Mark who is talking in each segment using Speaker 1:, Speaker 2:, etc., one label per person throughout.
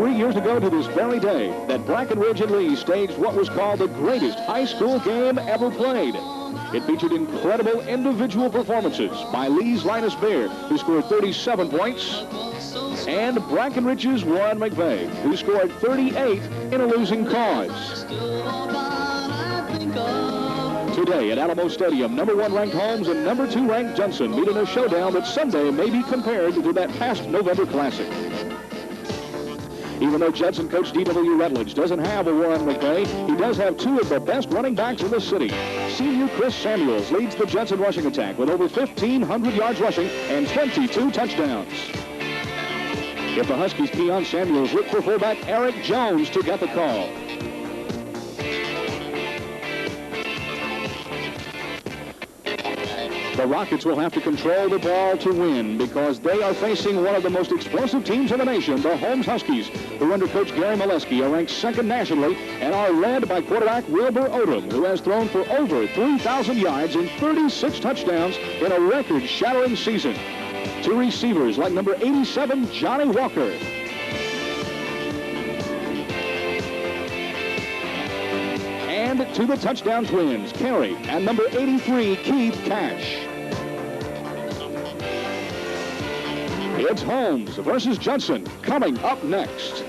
Speaker 1: 3 years ago to this very day that Breckenridge and Lee staged what was called the greatest high school game ever played. It featured incredible individual performances by Lee's Linus Bear, who scored 37 points, and Breckenridge's Warren McVeigh, who scored 38 in a losing cause. Today at Alamo Stadium, #1 ranked Holmes and #2 ranked Judson meet in a showdown that someday may be compared to that past November Classic. Even though Judson coach D.W. Rutledge doesn't have a Warren McVeigh, he does have two of the best running backs in the city. Senior Chris Samuels leads the Judson rushing attack with over 1,500 yards rushing and 22 touchdowns. If the Huskies key on Samuels, look for fullback Eric Jones to get the call. The Rockets will have to control the ball to win because they are facing one of the most explosive teams in the nation, the Holmes Huskies, who under coach Gary Molesky are ranked second nationally and are led by quarterback Wilbur Odom, who has thrown for over 3,000 yards and 36 touchdowns in a record-shattering season. Two receivers like number 87, Johnny Walker. And to the touchdown twins, Carey and number 83, Keith Cash. It's Holmes versus Judson coming up next.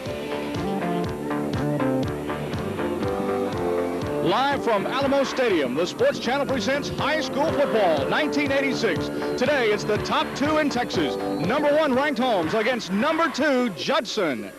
Speaker 1: Live from Alamo Stadium, the Sports Channel presents High School Football 1986. Today, it's the top two in Texas. #1 ranked Holmes against #2 Judson.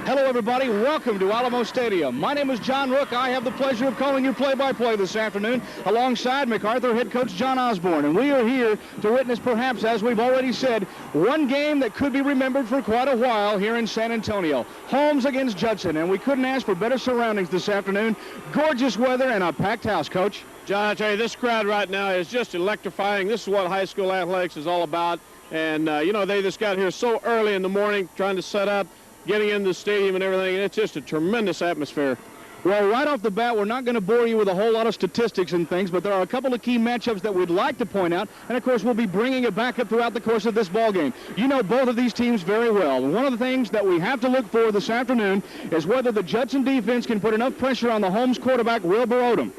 Speaker 1: Hello, everybody. Welcome to Alamo Stadium. My name is John Rook. I have the pleasure of calling you play-by-play this afternoon alongside MacArthur head coach John Osborne. And we are here to witness, perhaps, as we've already said, one game that could be remembered for quite a while here in San Antonio. Holmes against Judson. And we couldn't ask for better surroundings this afternoon. Gorgeous weather and a packed house, Coach.
Speaker 2: John, I tell you, this crowd right now is just electrifying. This is what high school athletics is all about. And, you know, they just got here so early in the morning trying to set up, getting into the stadium and everything, and it's just a tremendous atmosphere.
Speaker 1: Well, right off the bat, we're not going to bore you with a whole lot of statistics and things, but there are a couple of key matchups that we'd like to point out, and of course we'll be bringing it back up throughout the course of this ball game. You know both of these teams very well. One of the things that we have to look for this afternoon is whether the Judson defense can put enough pressure on the Holmes quarterback, Wilbur Odom.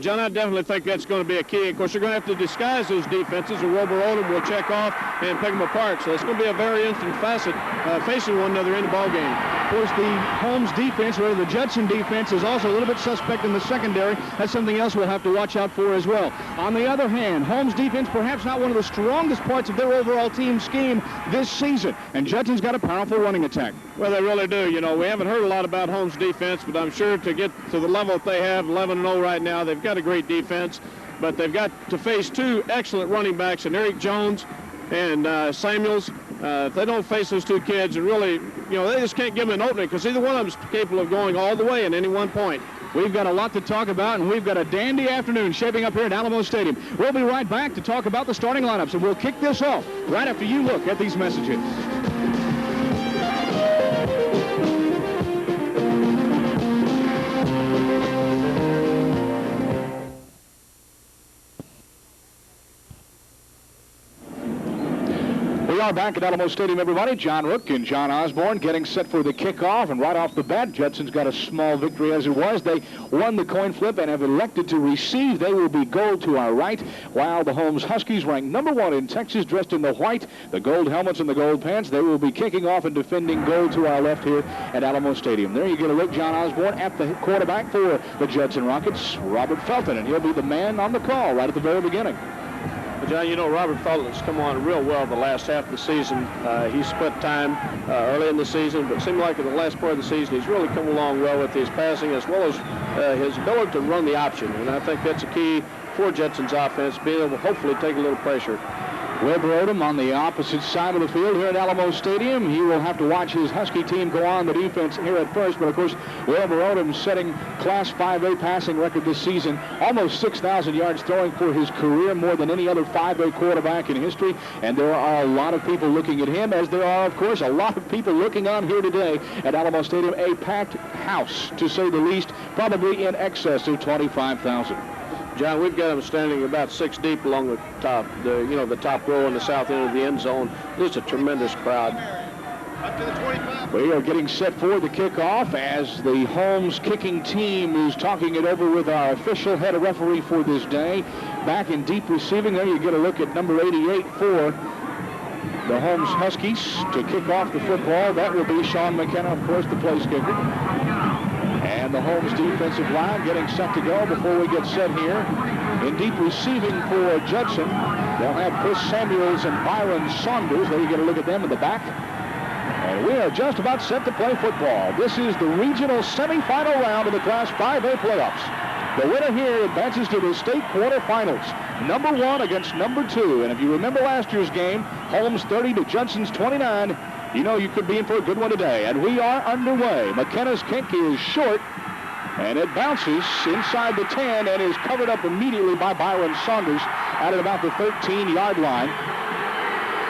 Speaker 2: John, I definitely think that's going to be a key. Of course, you're going to have to disguise those defenses, and Wilbur Odom will check off and pick them apart. So it's going to be a very interesting facet facing one another in the ball game.
Speaker 1: Of course, the Holmes defense, or the Judson defense, is also a little bit suspect in the secondary. That's something else we'll have to watch out for as well. On the other hand, Holmes defense perhaps not one of the strongest parts of their overall team scheme this season. And Judson's got a powerful running attack.
Speaker 2: Well, they really do. You know, we haven't heard a lot about Holmes defense, but I'm sure to get to the level that they have, 11-0 right now, they've got a great defense, but they've got to face two excellent running backs, and Eric Jones and Samuels. If they don't face those two kids, and really, you know, they just can't give them an opening because either one of them is capable of going all the way at any one point.
Speaker 1: We've got a lot to talk about, and we've got a dandy afternoon shaping up here at Alamo Stadium. We'll be right back to talk about the starting lineups, and we'll kick this off right after you look at these messages. We are back at Alamo Stadium, everybody. John Rook and John Osborne getting set for the kickoff, and right off the bat, Judson's got a small victory as it was. They won the coin flip and have elected to receive. They will be gold to our right, while the Holmes Huskies, ranked #1 in Texas, dressed in the white, the gold helmets and the gold pants, they will be kicking off and defending gold to our left here at Alamo Stadium. There you get a look, John Osborne, at the quarterback for the Judson Rockets, Robert Felton, and he'll be the man on the call right at the very beginning.
Speaker 2: Well, John, you know, Robert Felton has come on real well the last half of the season. He split time early in the season, but it seemed like in the last part of the season he's really come along well with his passing as well as his ability to run the option. And I think that's a key for Judson's offense, being able to hopefully take a little pressure.
Speaker 1: Wilbur Odom on the opposite side of the field here at Alamo Stadium. He will have to watch his Husky team go on the defense here at first. But, of course, Wilbur Odom setting Class 5A passing record this season. Almost 6,000 yards throwing for his career, more than any other 5A quarterback in history. And there are a lot of people looking at him, as there are, of course, a lot of people looking on here today at Alamo Stadium. A packed house, to say the least, probably in excess of 25,000.
Speaker 2: John, we've got them standing about 6 deep along the top, the top row in the south end of the end zone. It's a tremendous crowd. Up to the 25.
Speaker 1: We are getting set for the kickoff as the Holmes kicking team is talking it over with our official head referee for this day. Back in deep receiving, there you get a look at number 88 for the Holmes Huskies to kick off the football. That will be Sean McKenna, of course, the place kicker. And the Holmes defensive line getting set to go before we get set here. In deep receiving for Judson, they'll have Chris Samuels and Byron Saunders. There you get a look at them in the back. And we are just about set to play football. This is the regional semifinal round of the Class 5A playoffs. The winner here advances to the state quarterfinals. Number 1 against number 2. And if you remember last year's game, Holmes 30 to Judson's 29, you know you could be in for a good one today. And we are underway. McKenna's kick is short, and it bounces inside the 10 and is covered up immediately by Byron Saunders out at about the 13-yard line.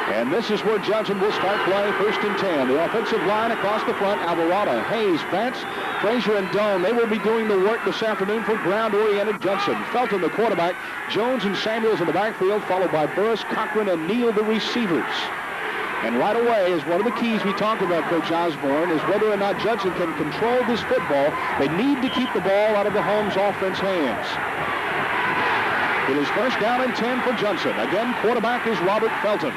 Speaker 1: And this is where Judson will start play, 1st and 10. The offensive line across the front, Alvarado, Hayes, Vance, Frazier, and Doan. They will be doing the work this afternoon for ground-oriented Judson. Felton, the quarterback, Jones and Samuels in the backfield, followed by Burris, Cochran, and Neal, the receivers. And right away is one of the keys we talked about, Coach Osborne, is whether or not Judson can control this football. They need to keep the ball out of the Holmes offense hands. It is 1st down and 10 for Judson. Again, quarterback is Robert Felton.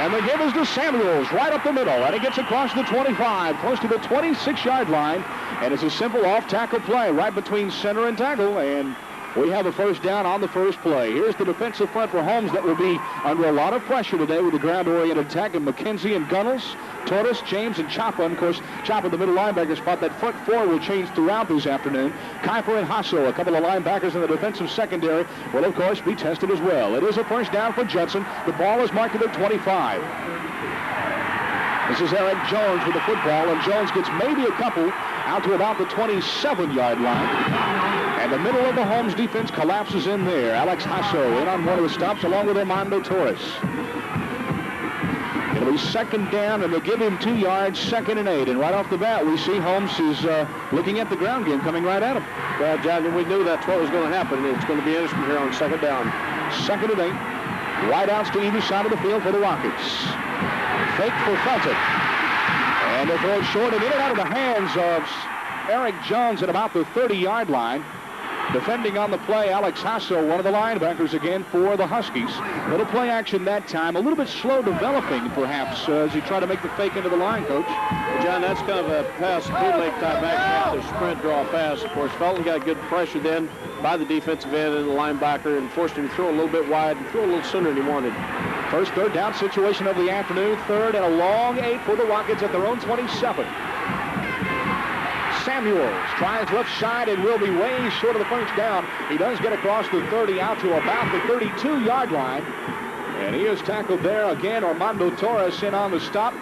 Speaker 1: And the give is to Samuels right up the middle. And he gets across the 25, close to the 26-yard line. And it's a simple off-tackle play right between center and tackle. And we have a 1st down on the first play. Here's the defensive front for Holmes that will be under a lot of pressure today with the ground-oriented attack of McKenzie and Gunnels, Torres, James, and Chapa. And, of course, Chapa, the middle linebacker spot. That front 4 will change throughout this afternoon. Kuiper and Hasso, a couple of linebackers in the defensive secondary, will, of course, be tested as well. It is a 1st down for Judson. The ball is marked at the 25. This is Eric Jones with the football, and Jones gets maybe a couple out to about the 27-yard line. And the middle of the Holmes defense collapses in there. Alex Hasso in on one of the stops along with Armando Torres. It'll be 2nd down, and they'll give him 2 yards, 2nd and 8. And right off the bat, we see Holmes is looking at the ground game coming right at him.
Speaker 2: Well, John, we knew that's what was going to happen. It's going to be interesting here on 2nd down.
Speaker 1: 2nd and 8. Wide outs to either side of the field for the Rockets. Fake for Felton. And they throw it short and in and out of the hands of Eric Jones at about the 30-yard line. Defending on the play, Alex Hasso, one of the linebackers again for the Huskies. Little play action that time. A little bit slow developing, perhaps, as he tried to make the fake into the line, Coach.
Speaker 2: Well, John, that's kind of a pass, bootleg type action, the sprint draw pass. Of course, Felton got good pressure then by the defensive end and the linebacker and forced him to throw a little bit wide and throw a little sooner than he wanted.
Speaker 1: First 3rd down situation of the afternoon. 3rd and a long 8 for the Rockets at their own 27. Samuels tries left side and will be way short of the 1st down. He does get across the 30 out to about the 32-yard line. And he is tackled there again. Armando Torres in on the stop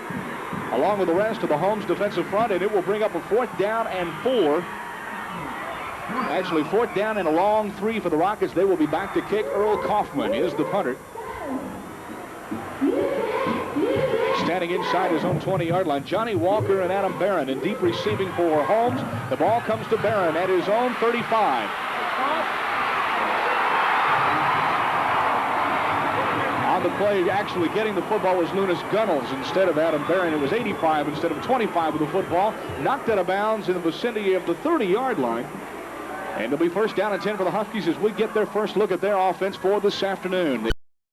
Speaker 1: along with the rest of the Holmes defensive front. And it will bring up a 4th down and 4. Actually, 4th down and a long 3 for the Rockets. They will be back to kick. Earl Kaufman is the punter. Standing inside his own 20-yard line, Johnny Walker and Adam Barron in deep receiving for Holmes. The ball comes to Barron at his own 35. On the play, actually getting the football was Lunas Gunnels instead of Adam Barron. It was 85 instead of 25 with the football. Knocked out of bounds in the vicinity of the 30-yard line. And it'll be 1st down and 10 for the Huskies as we get their first look at their offense for this afternoon.